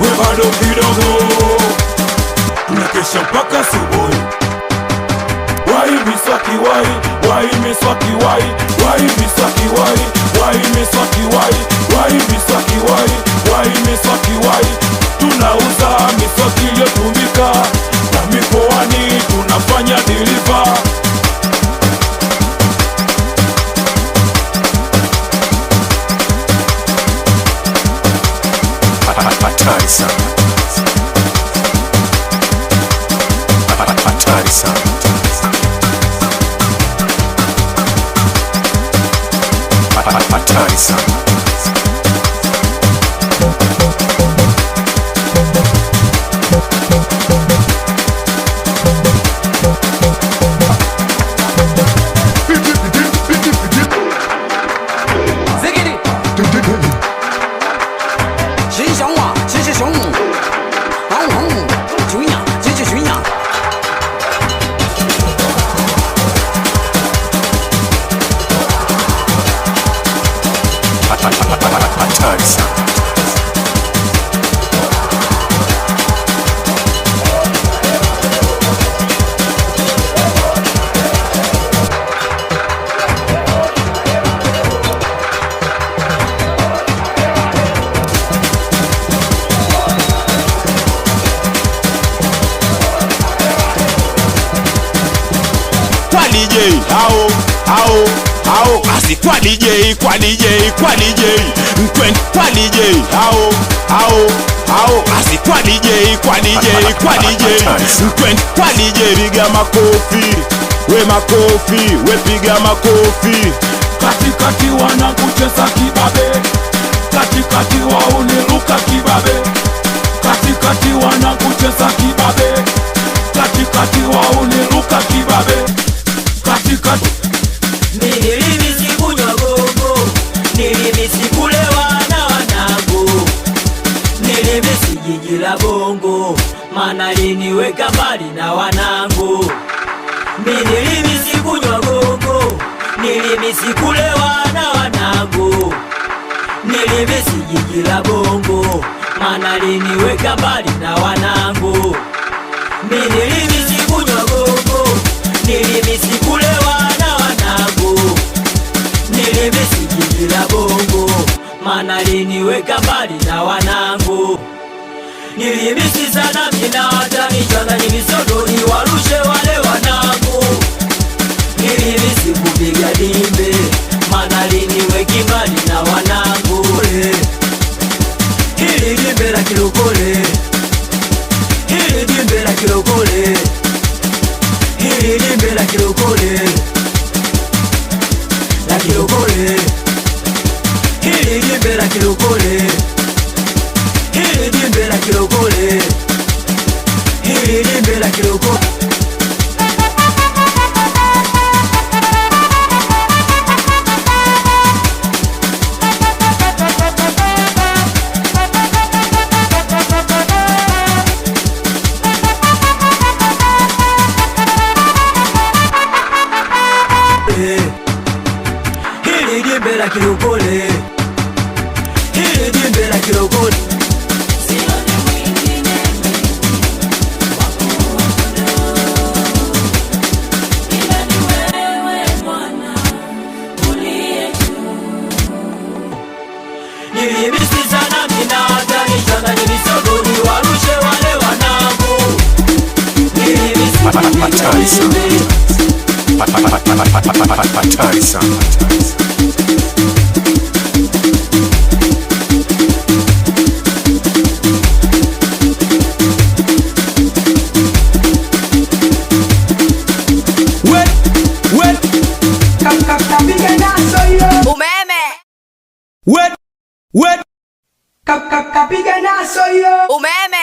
we bado kidogo, tunakesha mpaka asubuhi. Wai miswaki wai, wai miswaki wai, wai miswaki wai, wai miswaki wai, wai miswaki wai, wai miswaki wai. Tunauza miswaki iliyotumika na mikoani tunafanya deliver. Hatari sana, hatari sana, hatari sana. Hatari sana. Kwa DJ, asi kwa DJ, kwa DJ, kwa DJ, mkwent kwa DJ, asi kwa DJ, kwa DJ, kwa DJ, mkwent kwa DJ. Piga makofi, we makofi, we piga makofi. Katikati wanakucheza kibabe, katikati wao uniruka kibabe, katikati wanakucheza kibabe, katikati wao uniruka kibabe, katikati. Nilimisi kunywa gongo, nilimisi kulewa na wanangu, nilimisi jiji la Bongo, maana liniweka mbali na wanangu. Nilimisi kunywa gongo, nilimisi kulewa na wanangu, nilimisi jiji la Bongo, maana liniweka mbali na wanangu. Nilimisi kunywa gongo, nilimisi kulewa na wanangu, nilimisi jiji la Bongo, maana liniweka mbali na wanangu. Nilimisi sana mina watanichana nimisodoni warushe wale wanangu, nilimisi kupiga dimbe, maana liniweki mbali na wanangu. Hili dimbe la kilokole, hili dimbe la kilokole, hili dimbe la kilokole, la kilokole, hili dimbe la kilokole, hili dimbe la kilokole, hili dimbe la kilokole. Hili dimbe la kilokole, hili dimbe la kilokole. Sioni mwingine ila ni wewe Bwana uliye juu. Nilimisi sana mina watanichana nimisodoni warushe wale wanangu, nilimisi hatari sana, hatari sana. Kapiga naso yo umeme.